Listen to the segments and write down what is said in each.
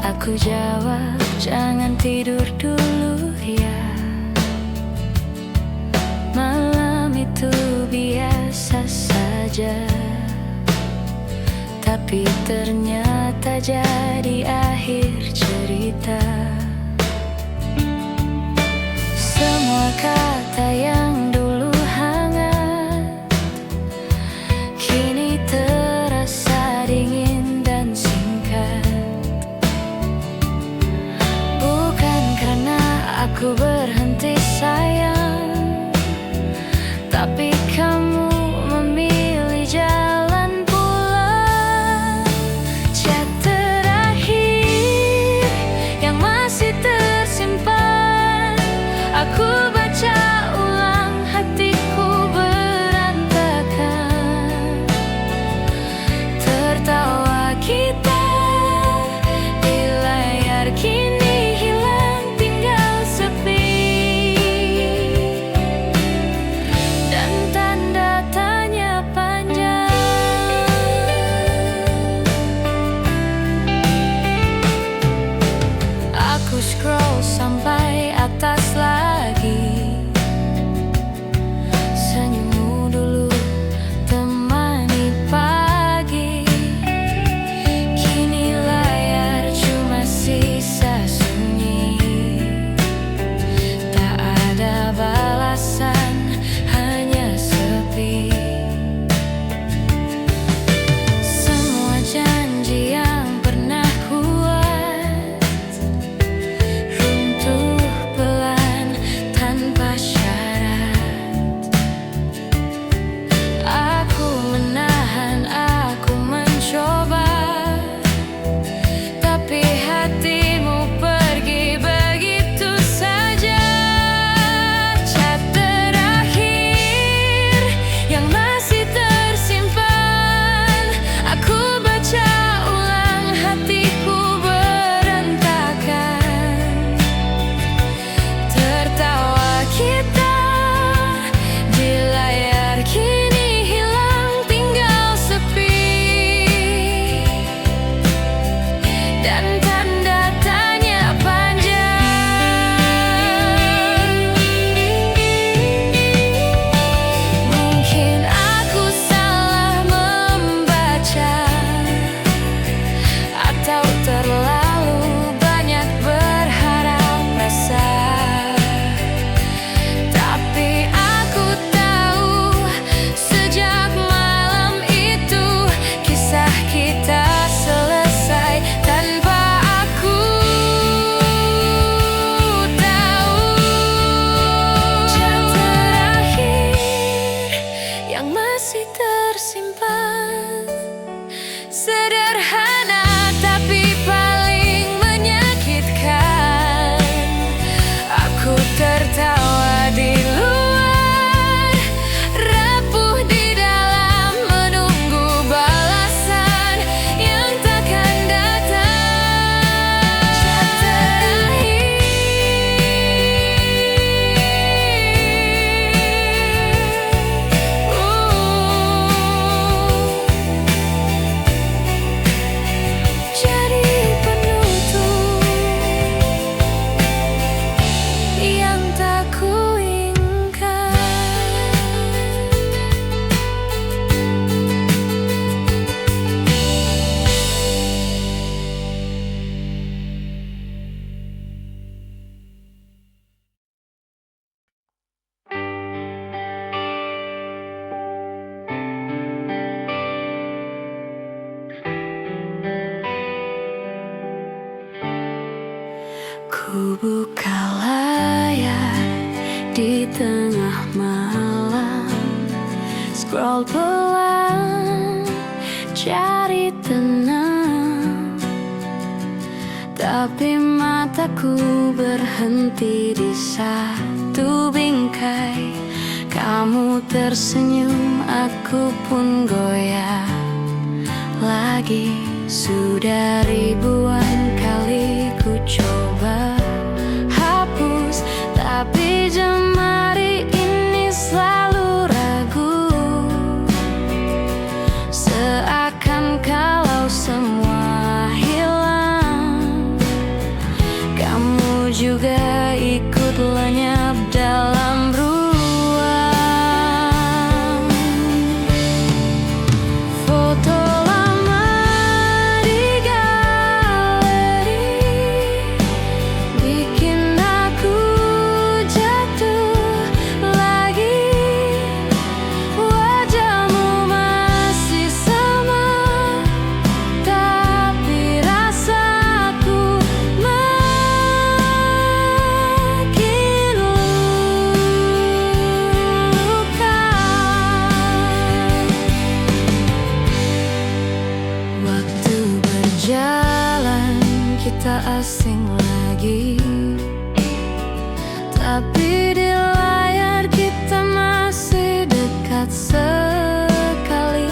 Aku jawab, jangan tidur dulu ya. Malam itu biasa saja, tapi ternyata jadi akhir cerita. Semua kata yang dulu hangat kini terasa dingin dan singkat. Bukan karena aku berhenti sayang, tapi kamu memilih jalan pulang. Chat terakhir yang masih tersimpan, aku baca ulang, hatiku berantakan. Tertawa kita di layar kini hilang, tinggal sepi dan tanda tanya panjang. Aku scroll sampai atas lagi. Senyummu dulu temani pagi. Kini layar cuma sisa sunyi. Tak ada balasan, hanya sepi. Semua janji yang pernah kuat runtuh pelan tanpa syarat. Aku menahan, aku mencoba, tapi hatimu pergi begitu saja. Chat terakhir yang masih tersimpan, aku baca ulang, hatiku berantakan. Tertawa kita di layar kini hilang, tinggal sepi dan tanda tanya panjang. Mungkin aku salah membaca, atau terlalu banyak berharap rasa. Tapi aku tahu sejak malam itu kisah kita selesai tanpa aku tahu. Chat terakhir yang masih tersimpan, sederhana tapi paling menyakitkan. Aku tertawa di luar, rapuh di dalam, menunggu balasan yang takkan datang. Chat terakhir jadi penutup yang tak kuinginkan. Ku buka layar di tengah malam, scroll pelan, cari tenang. Tapi mataku berhenti di satu bingkai. Kamu tersenyum, aku pun goyah lagi. Sudah ribuan kali ku coba hapus, tapi jemari ini selalu ragu. Seakan kalau semua hilang tak asing lagi. Tapi di layar kita masih dekat sekali.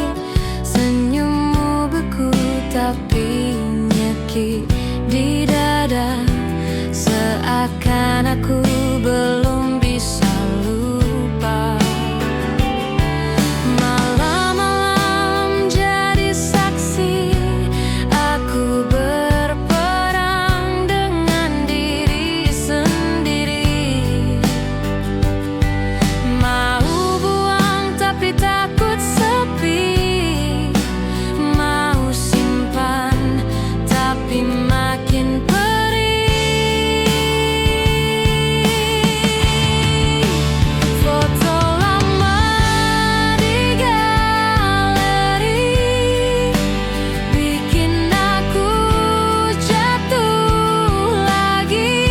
Senyummu beku tapi nyeki di dada, seakan aku belum bisa lupa. Malam-malam jadi saksi, aku berperang dengan diri sendiri. Mau buang tapi takut sepi, mau simpan tapi makin perih. Foto lama di galeri bikin aku jatuh lagi.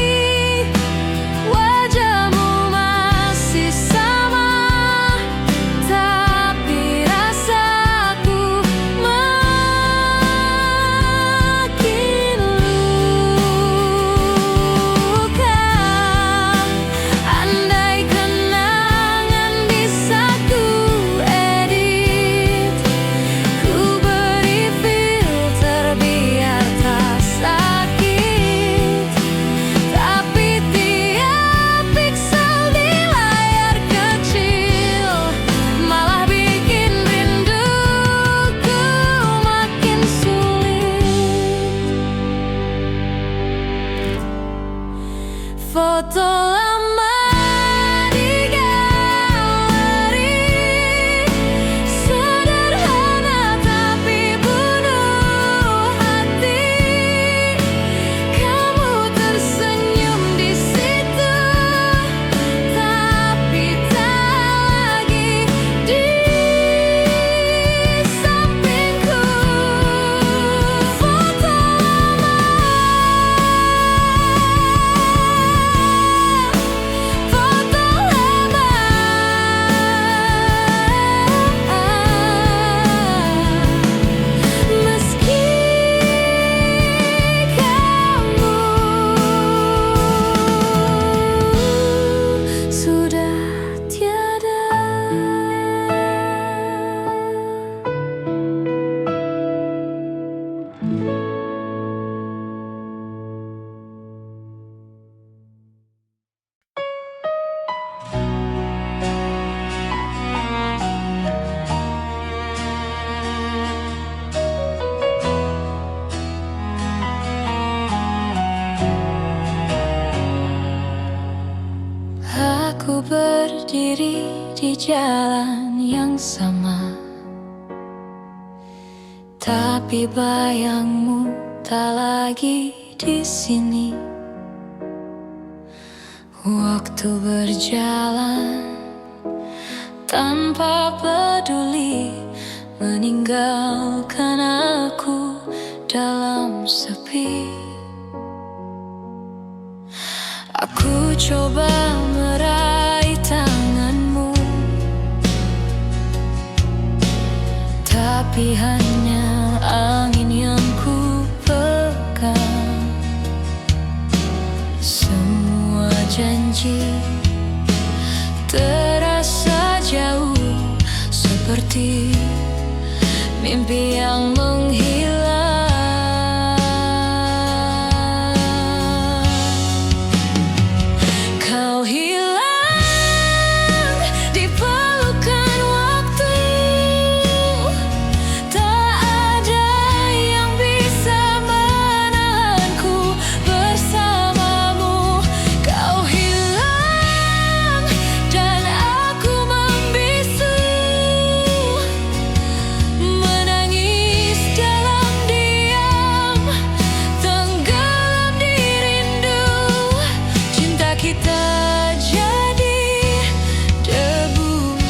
Wajahmu masih sama, tapi rasaku makin luka. Andai kenangan bisa ku edit, ku beri filter biar tak sakit. Tapi tiap piksel di layar kecil malah bikin rinduku makin sulit. Foto lama di galeri, sederhana tapi bunuh hati. Kamu tersenyum di situ, tapi tak lagi di sampingku. Foto lama, foto lama. Meski kamu sudah tiada. Aku berdiri di jalan yang sama, tapi bayangmu tak lagi di sini. Waktu berjalan tanpa peduli, meninggalkan aku dalam sepi. Aku coba meraih tanganmu, tapi hanya angin yang ku pegang. Semua janji terasa jauh, seperti mimpi yang menghilang. Kau hilang di pelukan waktu, tak ada yang bisa menahanku bersamamu. Kau hilang dan aku membisu, menangis dalam diam, tenggelam di rindu. Cinta kita jadi debu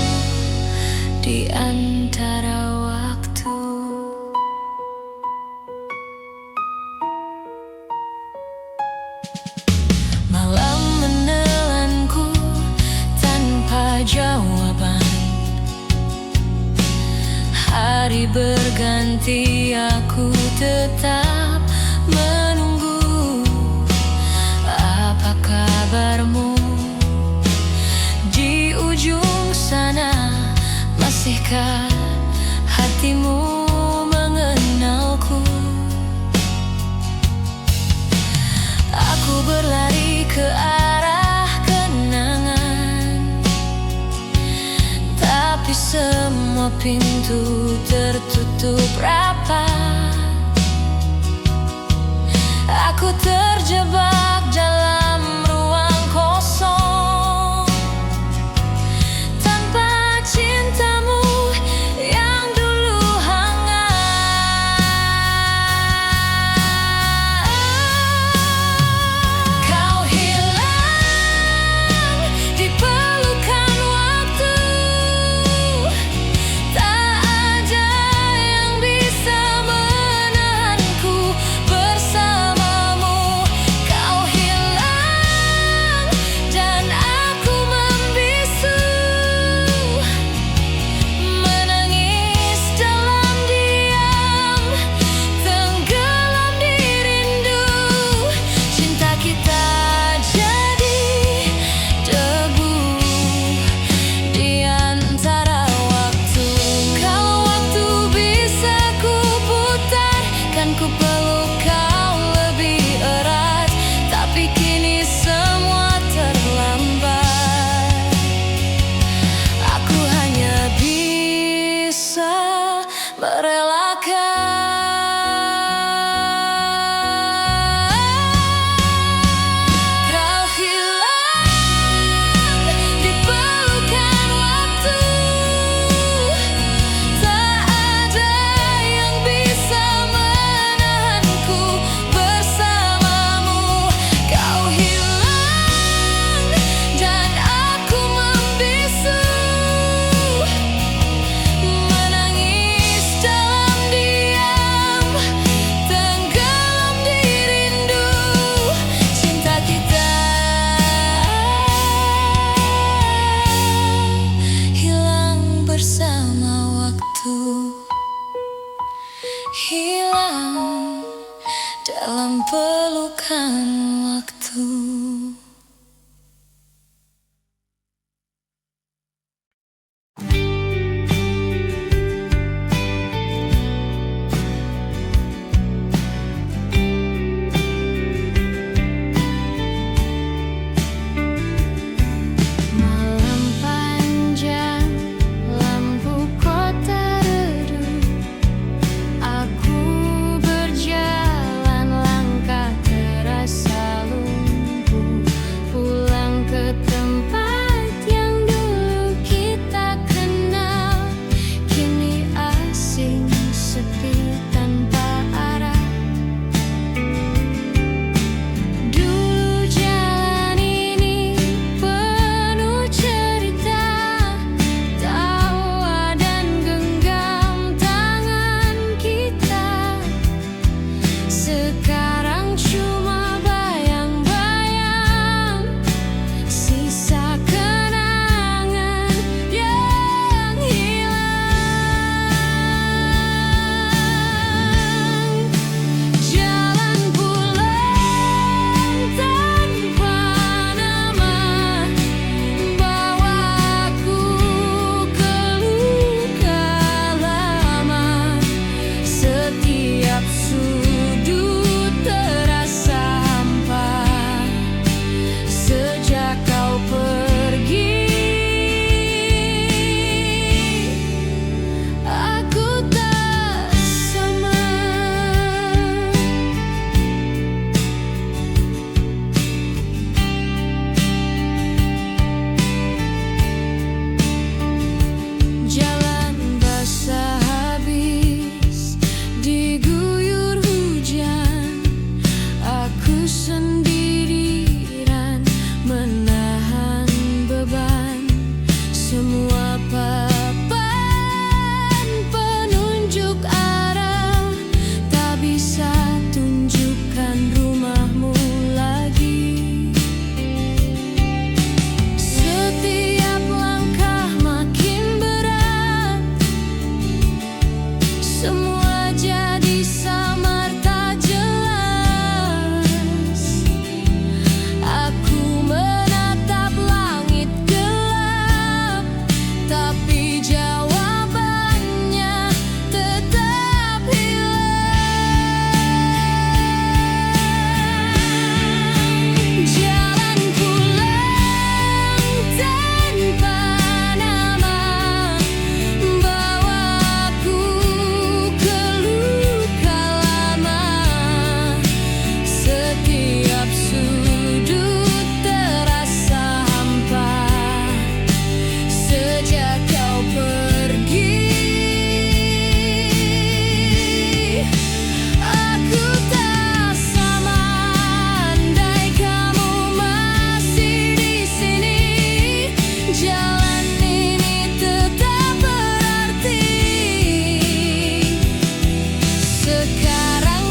di antara waktu. Malam menelanku tanpa jawaban. Hari berganti, aku tetap menunggu ketika hatimu mengenalku. Aku berlari ke arah kenangan, tapi semua pintu tertutup rapat. Aku terjebak dalam ruang kosong tanpa cintamu yang dulu hangat. Kau hilang di pelukan waktu, tak ada yang bisa menahanku bersamamu. Kau hilang dan aku membisu, menangis dalam diam, tenggelam di rindu. Cinta kita jadi debu di antara waktu. Kalau waktu bisa ku putar, kan ku peluk kau lebih erat. Tapi kini semua terlambat. Aku hanya bisa merelakan. Kau hilang di pelukan waktu, tak ada yang bisa menahanku bersamamu. Kau hilang dan aku membisu, menangis dalam diam, tenggelam di rindu. Cinta kita hilang bersama waktu, hilang dalam pelukan waktu. Malam panjang, lampu kota redup. Aku berjalan, langkah terasa lumpuh.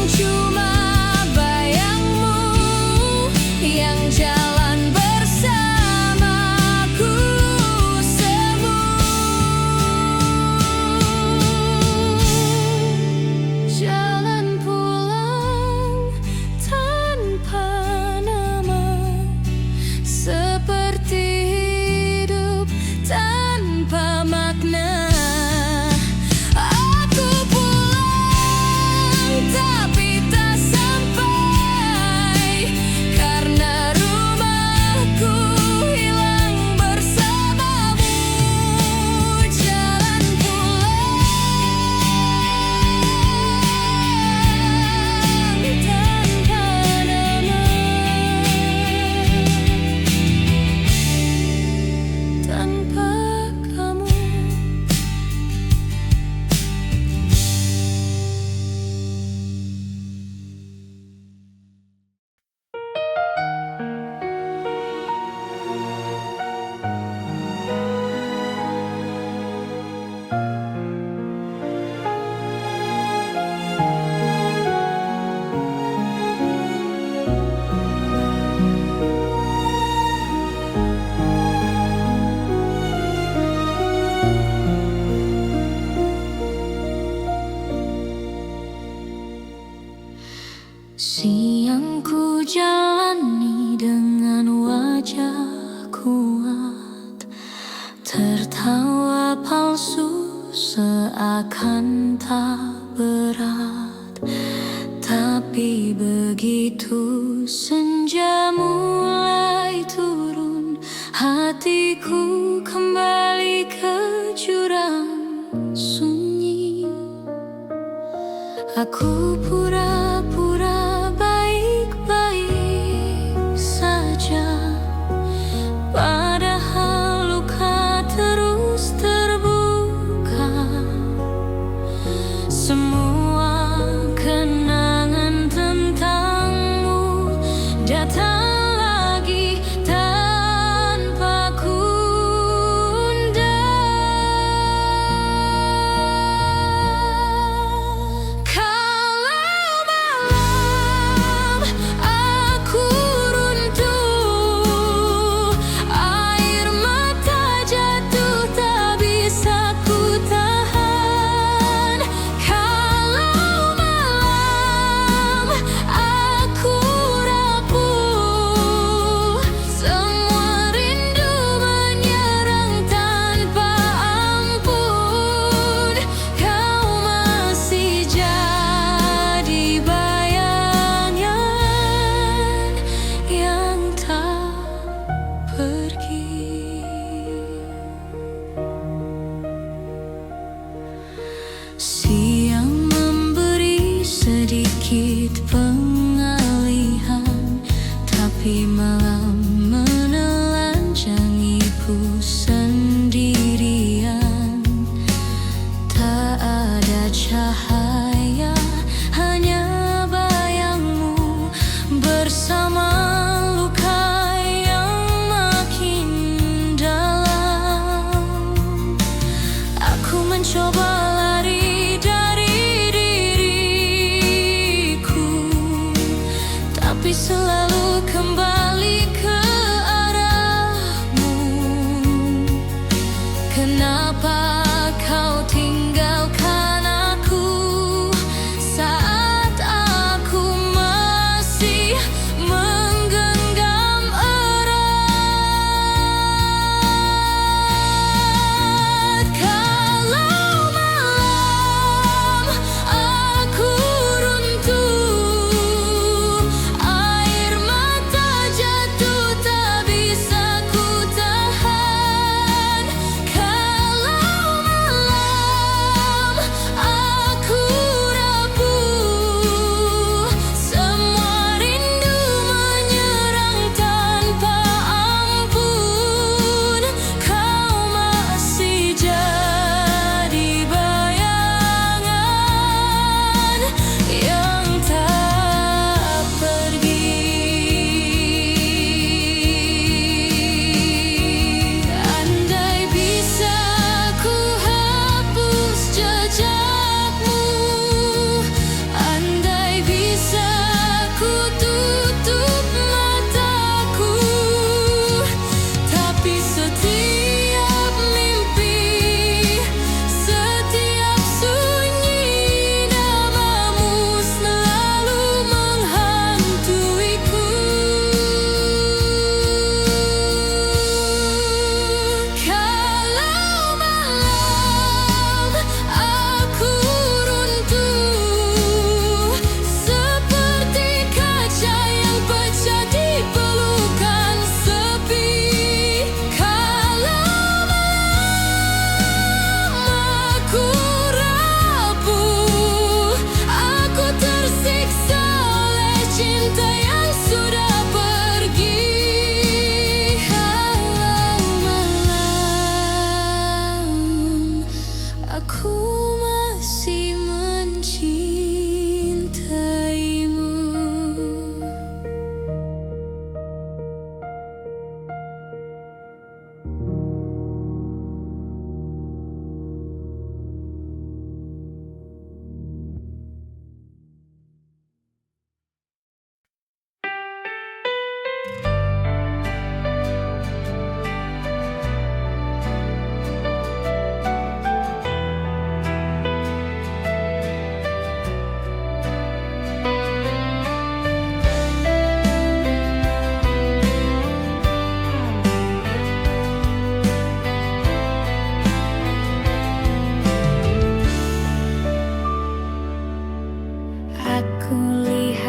cuma bayangmu yang jalan bersamaku semu. Jalan pulang tanpa nama, seperti hidup tanpa makna. Aku pulang tapi tak sampai, karena rumahku hilang bersamamu. Jalan pulang tanpa nama, tanpa kamu. Siang ku jalani dengan wajah kuat, tertawa palsu seakan tak berat. Tapi begitu senja mulai turun, hatiku kembali ke jurang sunyi. Aku pura-pura baik-baik saja, padahal luka terus terbuka. Semua kenangan tentangmu datang lagi tanpa kuundang. Kalau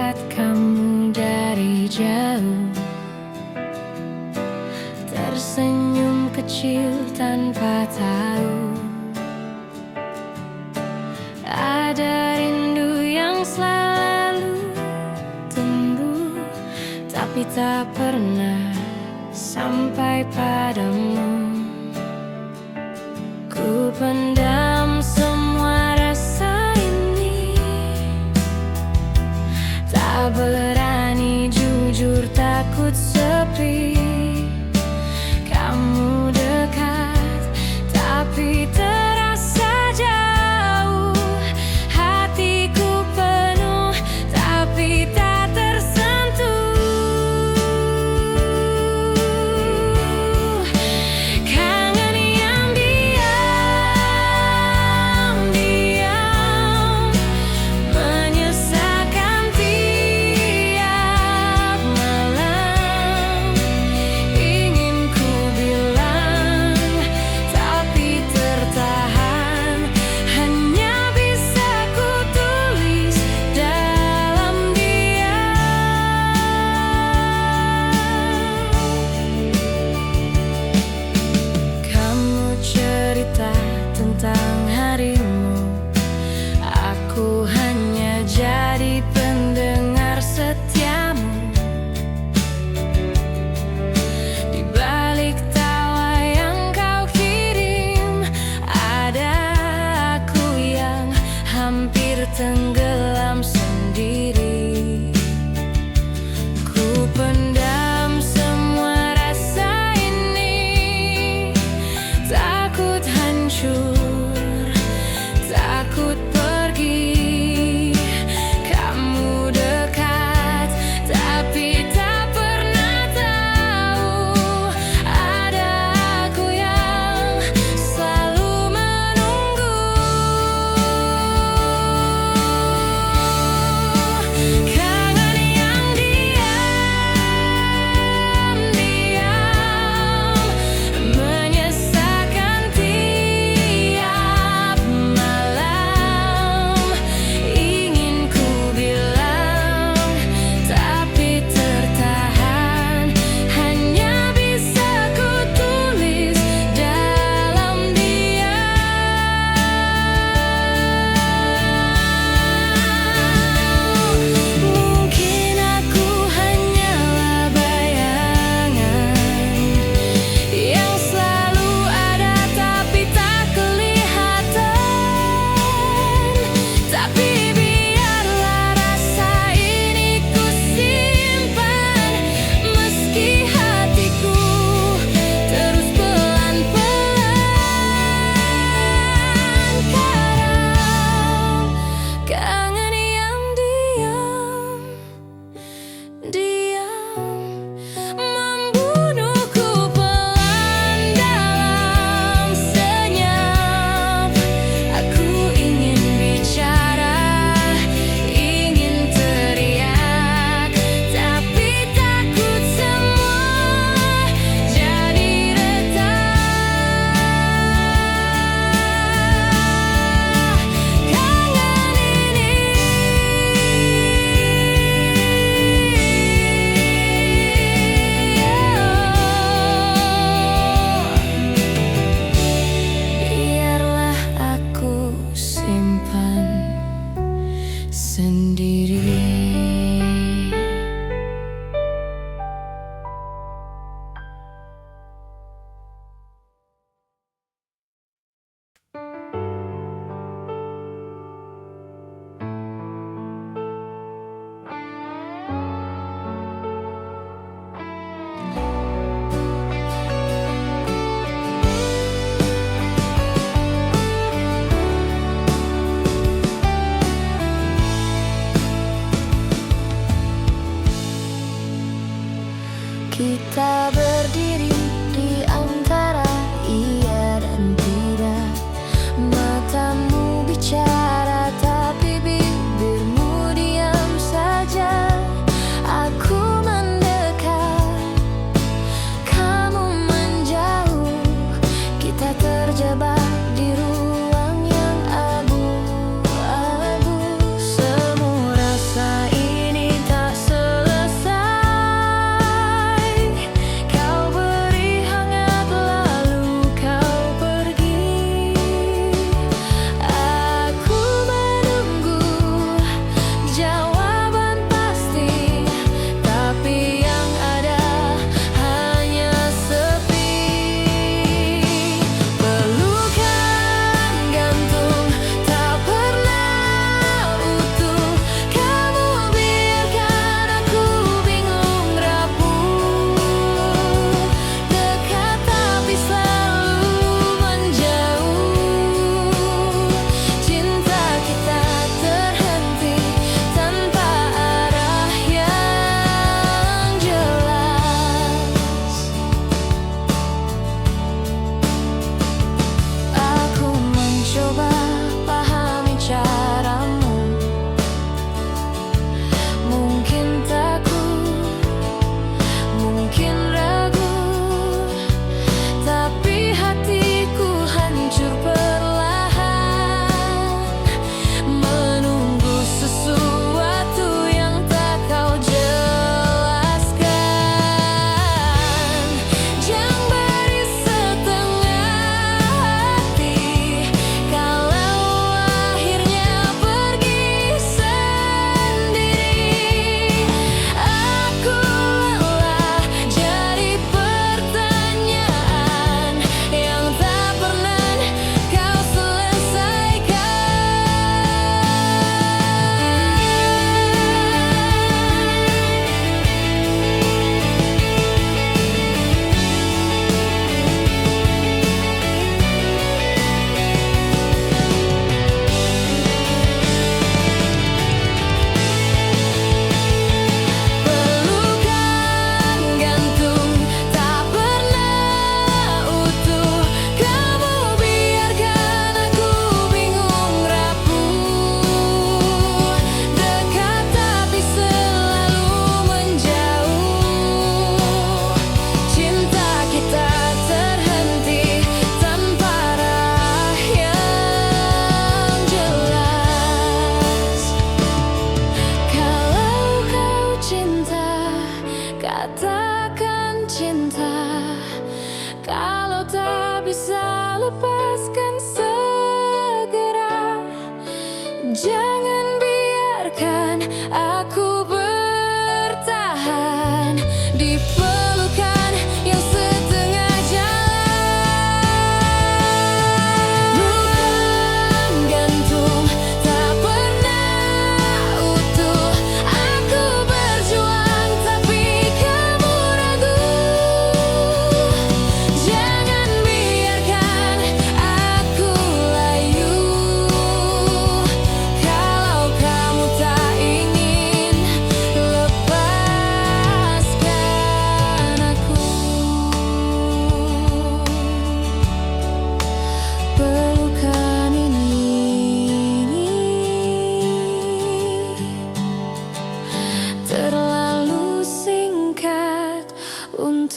melihat kamu dari jauh, tersenyum kecil tanpa tahu ada rindu yang selalu tumbuh, tapi tak pernah sampai padamu. Ku pendam semua rasa ini, tak berani jujur, takut sepi. Kamu dekat tapi terasa jauh, hatiku penuh tapi tak tersentuh. Kangen yang diam-diam menyesakan tiap malam. Ingin ku bilang tapi tertahan, hanya bisa ku tulis dalam diam. Kamu cerita tentang harimu, aku hanya jadi pendengar setiamu. Di balik tawa yang kau kirim, ada aku yang hampir tenggelam sendiri. Ku pendam semua rasa ini, takut hancur, takut pergi. Kamu dekat tapi tak pernah tahu ada aku yang selalu menunggu. Kangen yang diam-diam menyesakan tiap malam. Ingin ku bilang tapi tertahan, hanya bisa ku tulis dalam diam. Mungkin aku hanyalah bayangan yang selalu ada tapi tak kelihatan. Tapi biarlah rasa ini ku simpan, meski hatiku terus pelan-pelan karam. Kangen yang diam-diam membunuhku pelan dalam senyap. Aku ingin bicara, ingin teriak, tapi takut semua jadi retak. Kangen biarlah aku simpan sendiri. Kita berdiri di antara iya dan tidak. Matamu bicara tapi bibirmu diam saja. Aku mendekat, kamu menjauh. Kita terjebak di ruang yang abu-abu. Semua rasa ini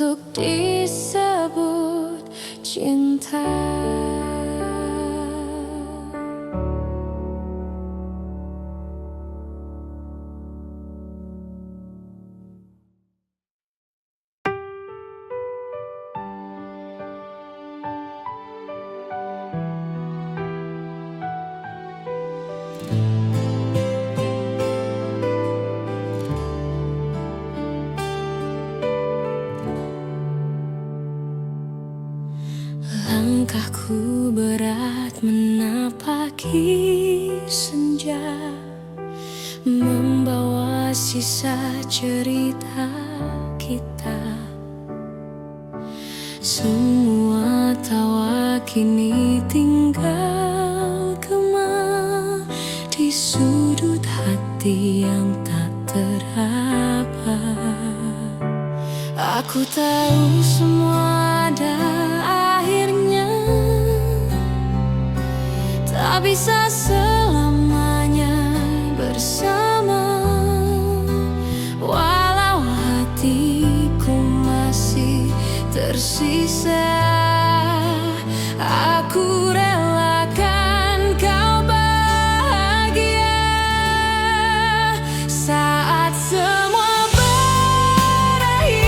untuk disebut cinta. Langkahku berat menapaki senja, membawa sisa cerita kita. Semua tawa kini tinggal gema di sudut hati yang tak teraba. Aku tahu semua ada akhirnya, tak bisa selamanya bersama. Walau hatiku masih tersisa, aku relakan kau bahagia saat semua berakhir.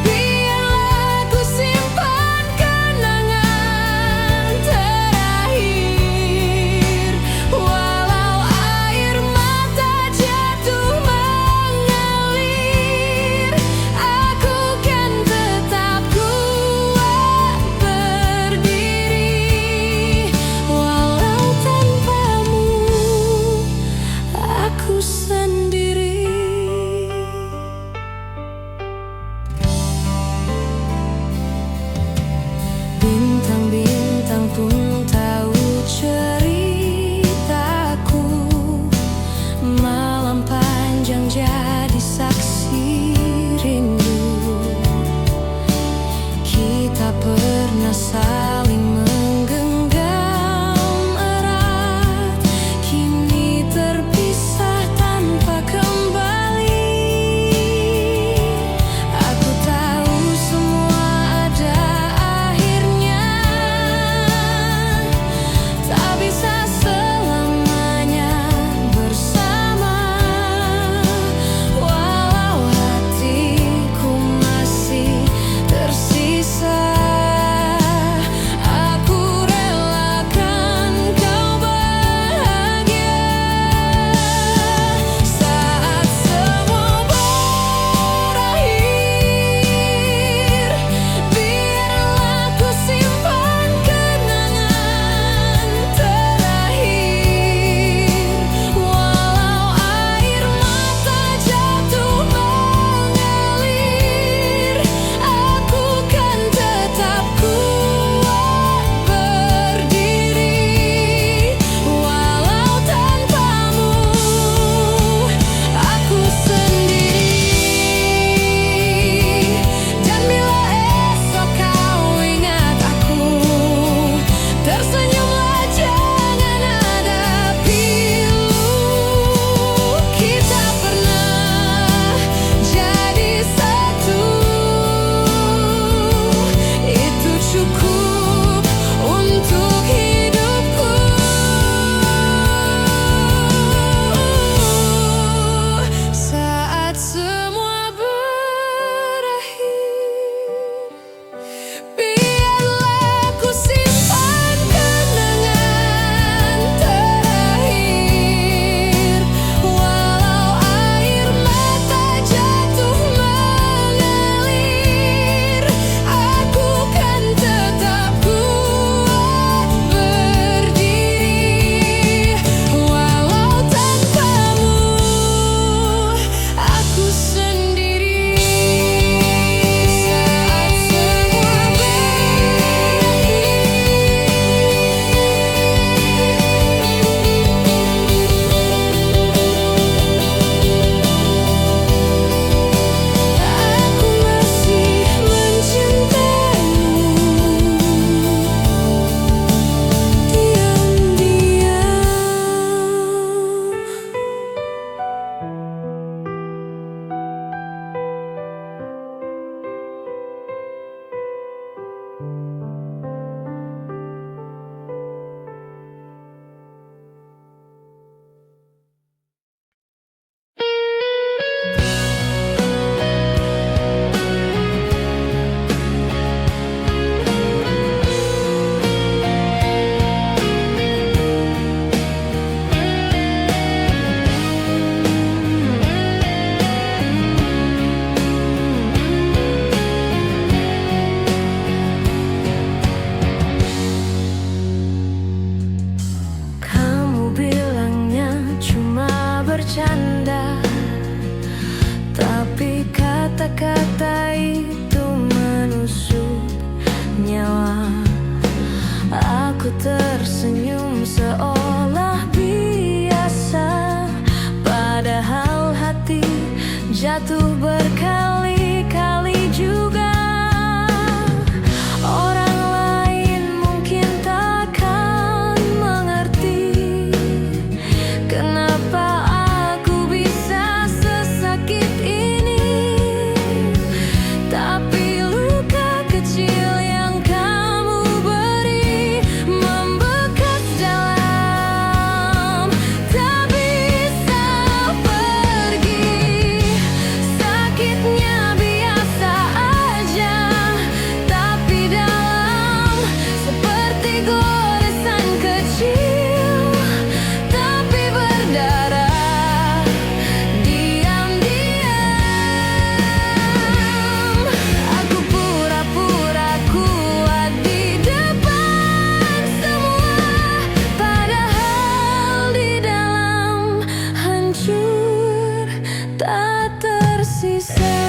Biarlah ku simpan kenangan terakhir. Walau air mata jatuh mengalir, aku kan tetap kuat berdiri. Walau tanpamu aku sendiri. Bintang-bintang pun tahu ceritaku, malam panjang jadi saksi rindu. Kita pernah saling menggenggam erat, kini terpisah tanpa bercanda, tapi kata-kata itu menusuk nyawa. Aku tersenyum seolah biasa, padahal hati jatuh berkali-kali juga. Orang lain mungkin takkan mengerti kenapa aku bisa sesakit ini, tapi luka kecil yang kamu beri membekas dalam, tak bisa pergi. Sakitnya biasa aja, tapi dalam seperti goresan kecil, tapi berdarah diam-diam. Aku pura-pura kuat di depan semua, padahal di dalam hancur tak tersisa.